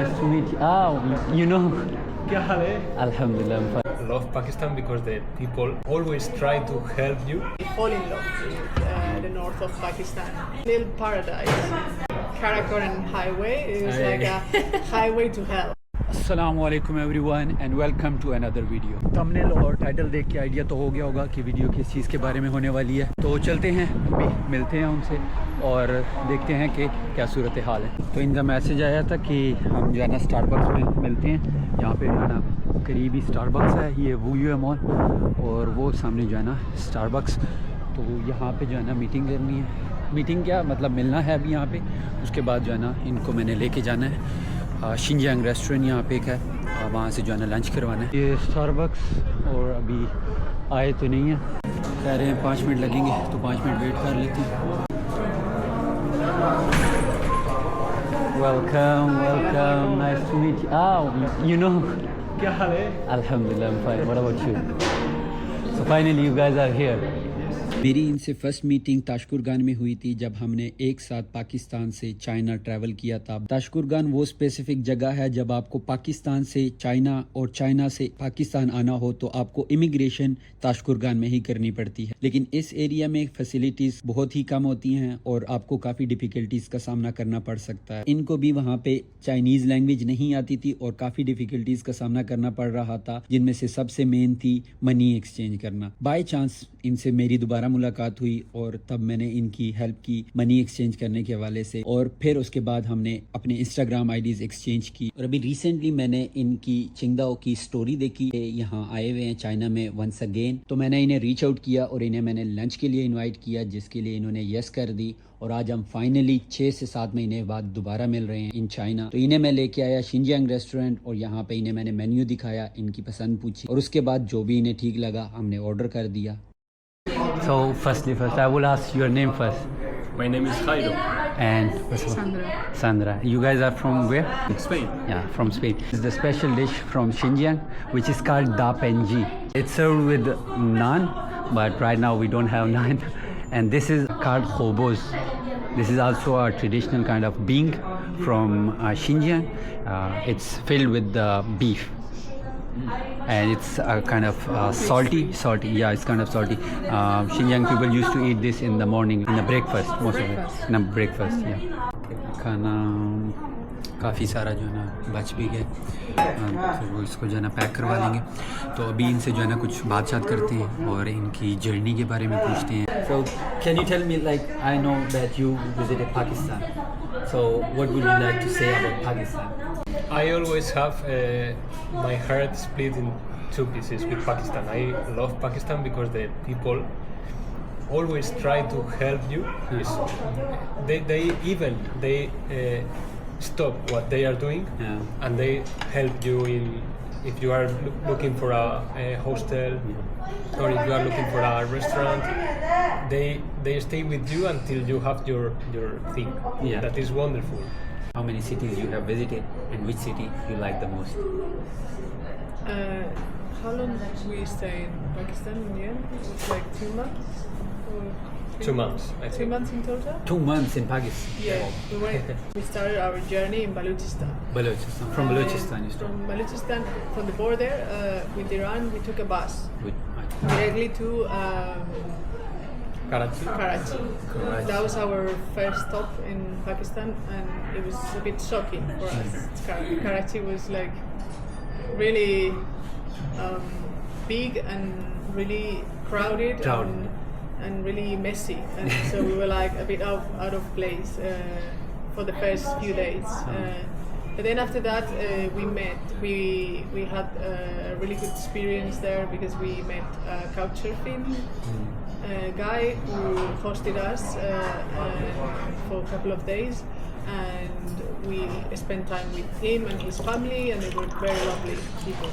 nice to meet you. You know. क्या हाल है? Alhamdulillah, I'm fine. I love Pakistan because the people always try to help you. I fall in love with the north of Pakistan. Little paradise. Karakoram highway is like a highway to hell. Assalamu alaikum everyone and welcome to another video. Thumbnail और title देख के idea तो हो गया होगा कि video किस चीज़ के बारे में होने वाली है। तो चलते हैं, अभी मिलते हैं उनसे और देखते हैं कि क्या सूरत हाल है। तो इनका मैसेज आया था कि हम जो है ना स्टारबक्स में मिलते हैं। यहाँ पे जो है ना करीबी स्टारबक्स है, ये वूयू मॉल, और वो सामने जो है ना स्टारबक्स। तो यहाँ पे जो है ना मीटिंग करनी है। मीटिंग क्या मतलब, मिलना है अभी यहाँ पे। उसके बाद जो है ना इनको मैंने लेके जाना है शिनजियांग रेस्टोरेंट, यहाँ पे एक है, वहाँ से जो है ना लंच करवाना है। ये स्टारबक्स और अभी आए तो नहीं है, कह रहे हैं 5 मिनट लगेंगे, तो 5 मिनट वेट कर लेते हैं। Welcome welcome, nice to meet you. You know, क्या हाल है? अल्हम्दुलिल्लाह, I am fine, what about you? So finally you guys are here. मेरी इनसे फ़र्स्ट मीटिंग ताशकुरगान में हुई थी जब हमने एक साथ पाकिस्तान से चाइना ट्रैवल किया था। ताशकुरगान वो स्पेसिफिक जगह है जब आपको पाकिस्तान से चाइना और चाइना से पाकिस्तान आना हो तो आपको इमिग्रेशन ताशकुरगान में ही करनी पड़ती है। लेकिन इस एरिया में फैसिलिटीज़ बहुत ही कम होती हैं और आपको काफ़ी डिफ़िकल्टीज़ का सामना करना पड़ सकता है। इनको भी वहाँ पे चाइनीज़ लैंग्वेज नहीं आती थी और काफ़ी डिफ़िकल्टीज़ का सामना करना पड़ रहा था, जिनमें से सबसे मेन थी मनी एक्सचेंज करना। बाई चांस इनसे मेरी दोबारा मुलाकात हुई और तब मैंने इनकी हेल्प की मनी एक्सचेंज करने के हवाले से, और फिर उसके बाद हमने अपने इंस्टाग्राम आईडीज एक्सचेंज की। और अभी रिसेंटली मैंने इनकी चिंगदाओ की स्टोरी देखी, यहाँ आए हुए हैं चाइना में वंस अगेन। तो मैंने इन्हें रीच आउट किया और इन्हें मैंने लंच के लिए इन्वाइट किया, जिसके लिए इन्होंने यस कर दी। और आज हम फाइनली 6 से 7 महीने बाद दोबारा मिल रहे हैं इन चाइना। तो इन्हें मैं लेके आया शिनजियांग रेस्टोरेंट और यहाँ पे इन्हें मैंने मेन्यू दिखाया, इनकी पसंद पूछी और उसके बाद जो भी इन्हें ठीक लगा हमने ऑर्डर कर दिया। So first, I will ask your name first. My name is Jairo. And Sandra. You guys are from where? Spain. Yeah, from Spain. It's the special dish from Xinjiang, which is called da penji. It's served with naan, but right now we don't have naan. And this is called khobos. This is also a traditional kind of bean from Xinjiang. It's filled with beef. And it's kind of salty. Yeah, it's kind of salty. Xinjiang people used to eat this in the morning, in the breakfast, most of it, in the breakfast. Yeah, खाना काफ़ी सारा जो है ना बच भी गया, तो वो इसको जो है ना पैक करवा लेंगे। तो अभी इनसे जो है ना कुछ बात करते हैं और इनकी जर्नी के बारे में पूछते हैं। So can you tell me, like, I know that you visited Pakistan, so what would you like to say about Pakistan? I always have my heart split in 2 pieces with Pakistan. I love Pakistan because the people always try to help you. Yes. They stop what they are doing, Yeah. and they help you in if you are looking for a hostel, or if you are looking for a restaurant. They stay with you until you have your thing. Yeah. That is wonderful. How many cities you have visited and which city you like the most? How long did we stay in Pakistan in the end? It was like 2 months? Or 2 months, I 2 think. months in total? 2 months in Pakistan. Yeah, we started our journey in Balochistan. Balochistan. From Balochistan you From started. Balochistan, from the border with Iran, we took a bus directly to Karachi. Karachi. Karachi. That was our first stop in Pakistan, and it was a bit shocking for us. Karachi was like really big and really crowded. And really messy, and so we were like a bit out of place for the first few days. But then after that, we had a really good experience there because we met a couchsurfing guy who hosted us for a couple of days, and we spent time with him and his family, and they were very lovely people.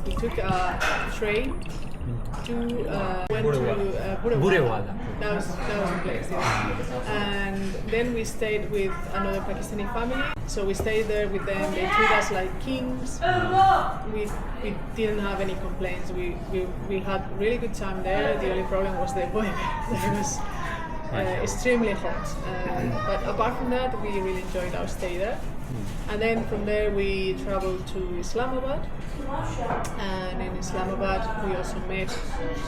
We took a train to Burewala. That was the place. Yeah. And then we stayed with another Pakistani family. So we stayed there with them. They treat us like kings. We didn't have any complaints. We had really good time there. The only problem was the weather. It was extremely hot. But apart from that, we really enjoyed our stay there. And then from there we traveled to Islamabad, and in Islamabad we also met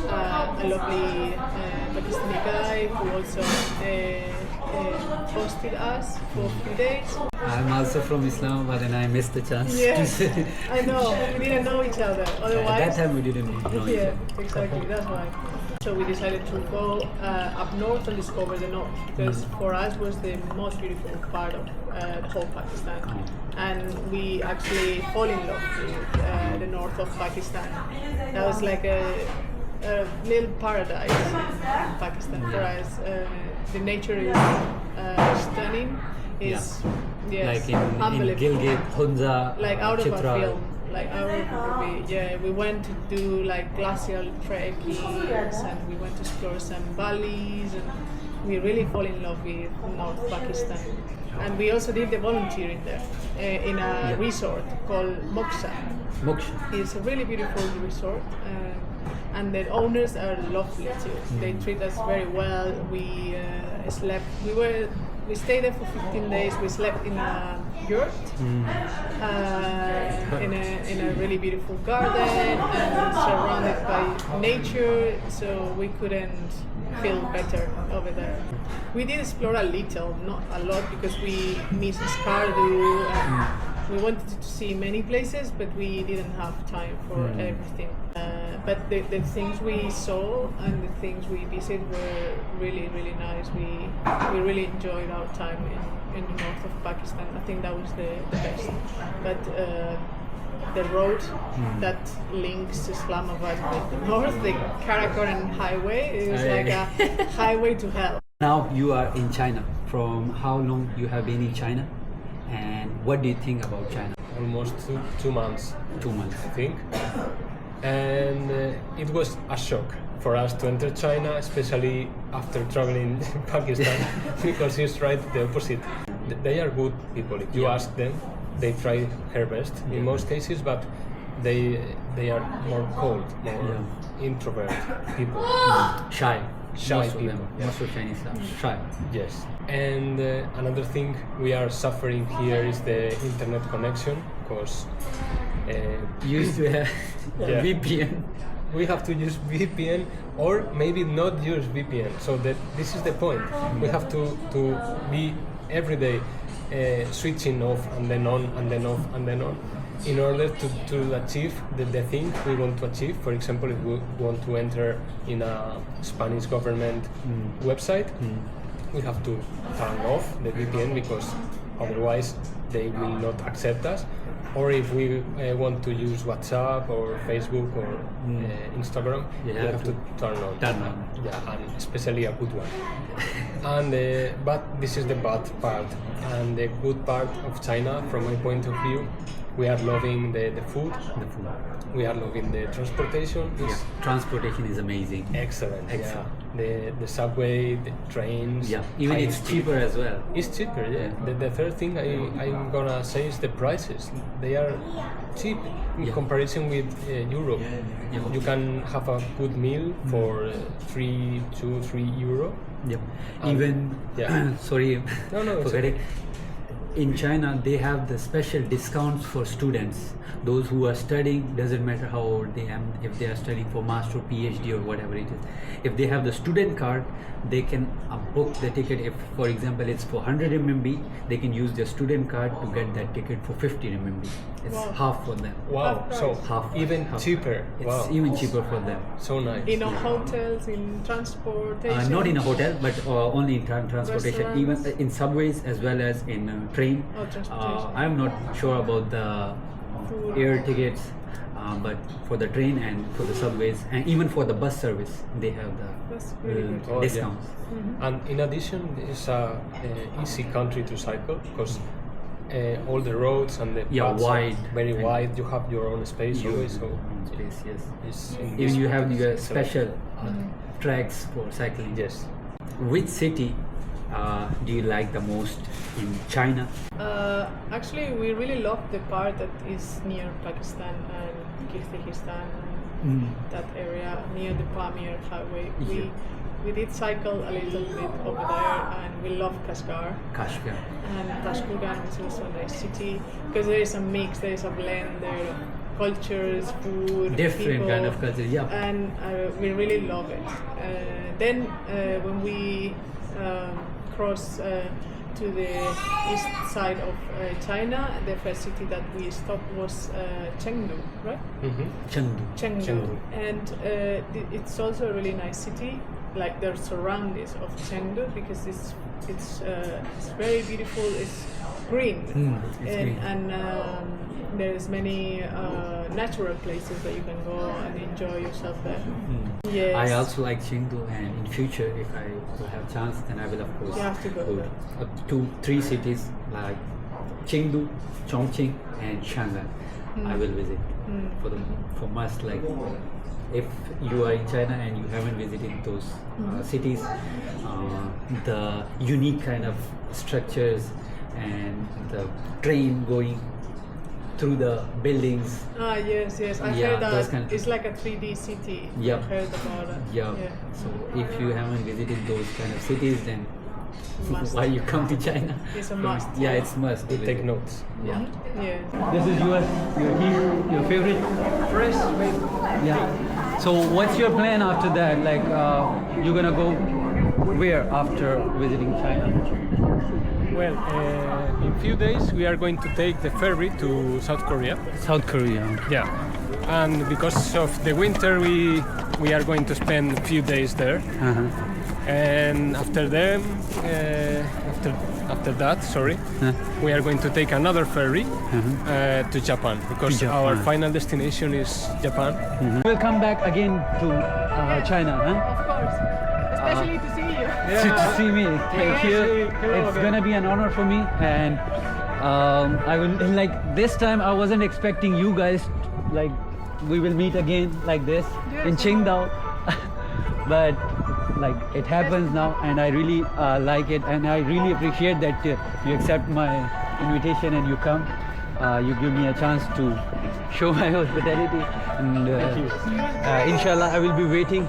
a lovely Pakistani guy who also hosted us for a few days. I'm also from Islamabad and I missed the chance. Yes, I know, we didn't know each other, otherwise... At that time we didn't know each Yeah, other. exactly, that's why. So we decided to go up north and discover the north, because for us was the most beautiful part of the whole Pakistan. And we actually fall in love with the north of Pakistan. That was like a little paradise in Pakistan for us. The nature is stunning. Is yes, Like in unbelievable. Gilgit, Hunza, Like out of a Chitral. film. Like out of a movie. Yeah, we went to do like glacial trekkings and we went to explore some valleys, and we really fall in love with North Pakistan. And we also did the volunteering there in a resort called Moksha. Moksha. It's a really beautiful resort, and the owners are lovely too. They treat us very well. We slept. We stayed there for 15 days. We slept in a yurt, in a really beautiful garden, and surrounded by nature. So we couldn't feel better over there. We did explore a little, not a lot, because we missed Skardu. We wanted to see many places, but we didn't have time for everything. But the things we saw and the things we visited were really, really nice. We really enjoyed our time in the north of Pakistan. I think that was the best. But the road that links Islamabad with the north, the Karakoram highway, is like a highway to hell. Now you are in China. From how long you have been in China? And what do you think about China? Almost 2 months. 2 months. I think. And it was a shock for us to enter China, especially after traveling in Pakistan, because it's right the opposite. They are good people. If you ask them, they try their best in most cases, but they are more cold, more introvert people. Shy. Shy Most of people. them. Most of Chinese are shy. Yes. And another thing we are suffering here is the internet connection, because You used to have VPN. we have to use VPN, or maybe not use VPN. So that this is the point. We have to be every day switching off and then on and then off and then on, in order to achieve the thing we want to achieve. For example, if we want to enter in a Spanish government website, we have to turn off the VPN, because otherwise they will not accept us. Or if we want to use WhatsApp or Facebook or Instagram, we have to turn on. Yeah, and especially a good one. And but this is the bad part. And the good part of China, from my point of view, we are loving the food. We are loving the transportation. Transportation is amazing. Excellent. Yeah. The subway, the trains. Yeah, even high it's speed. cheaper as well. It's cheaper, yeah. The third thing I'm gonna say is the prices. They are cheap in comparison with Europe. You can have a good meal for 3 euro. Yep. Even sorry, No, it's forgetting. okay. In China, they have the special discounts for students. Those who are studying, doesn't matter how old they are, if they are studying for master, PhD or whatever it is. If they have the student card, they can book the ticket. If, for example, it's for 100 RMB, they can use their student card to get that ticket for 50 RMB. It's half for them. Wow, so Half. cheaper. It's Wow, even cheaper for them. so nice. In hotels, in transportation. Not in a hotel, but only in transportation. Even Restaurants. in subways as well as in train. Oh, transportation. I'm not sure about the air tickets, but for the train and for the subways and even for the bus service, they have That's the really good. Oh, discounts. And in addition, it's a easy country to cycle, because all the roads and the paths wide. are very And wide. You have your own space always, so Space, yes. it's in this Even you have it's your excellent. special tracks for cycling. Yes. Which city do you like the most in China? Actually, we really love the part that is near Pakistan and Kyrgyzstan and that area near the Pamir highway. we did cycle a little bit over there, and we love Kashgar. Kashgar. And Tashkurgan is also a nice city because there is a mix, there is a blend there of cultures, food, Different people, kind of culture, yeah. and we really love it. Then when we cross to the east side of China, the first city that we stopped was Chengdu, right? Chengdu. And it's also a really nice city, like the surroundings of Chengdu, because it's very beautiful. It's green, and there's many natural places that you can go and enjoy yourself there. Yes. I also like Chengdu, and in future, if I will have chance, then I will of course You have to go there. 2-3 cities like Chengdu, Chongqing, and Shanghai. I will visit for must, like if you are in China and you haven't visited those cities, the unique kind of structures and the train going through the buildings. Yes. I Yeah, heard those that kind of- it's like a 3D city. Yep. I heard about it. Yeah. So if you haven't visited those kind of cities, then Must. why you come to China? It's a must. Yeah, it's must. We take notes. Yeah. Yeah. This is your favorite? Fresh with Yeah. So what's your plan after that? Like you're gonna go where after visiting China? Well, in few days we are going to take the ferry to South Korea. South Korea. Yeah, and because of the winter, we are going to spend a few days there. And after that, we are going to take another ferry to Japan, because our final destination is Japan. We'll come back again to China, huh? Of course. Especially to see you. To see me. Thank you. It's gonna be an honor for me, and I will, like, this time I wasn't expecting you guys, like we will meet again like this in Qingdao, but like it happens now, and I really like it, and I really appreciate that you accept my invitation and you come. You give me a chance to show my hospitality, and inshallah I will be waiting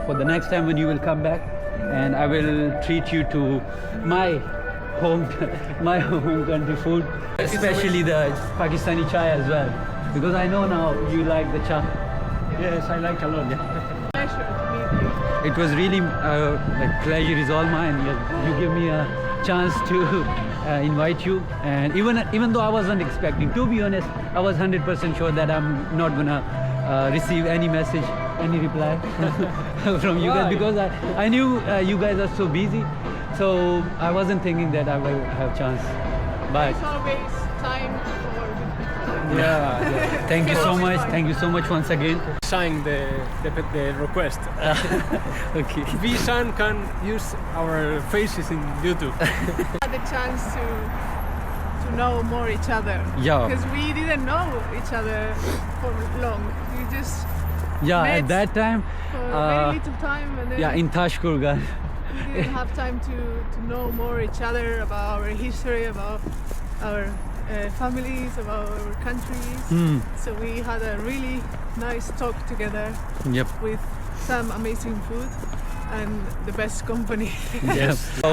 for the next time when you will come back, and I will treat you to my home country food, especially the Pakistani chai as well, because I know now you like the chai. Yes, I like a lot. Pleasure to meet you. It was really like pleasure is all mine. You give me a chance to invite you, and even though I wasn't expecting, to be honest, I was 100% sure that I'm not gonna receive any message, any reply from you guys, because I knew you guys are so busy, so I wasn't thinking that I will have chance. But There's always time for good people. yeah. Thank you so much. Thank you so much once again. Sign the request. Okay. V-San can use our faces in YouTube. Had the chance to know more each other. Yeah. Because we didn't know each other for long. We just Yeah, met at that time, for very little time, and then yeah, in Tashkurgan. we didn't have time to know more each other, about our history, about our families, about our countries. So we had a really nice talk together Yep. with some amazing food and the best company. Yes. तो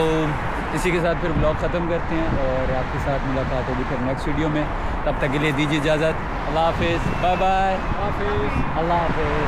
इसी के साथ फिर blog ख़त्म करते हैं, और आपके साथ मुलाकात होगी फिर नेक्स्ट वीडियो में. तब तक के लिए दीजिए इजाज़त. अल्लाह हाफिज़. Bye bye. अल्लाह हाफिज़.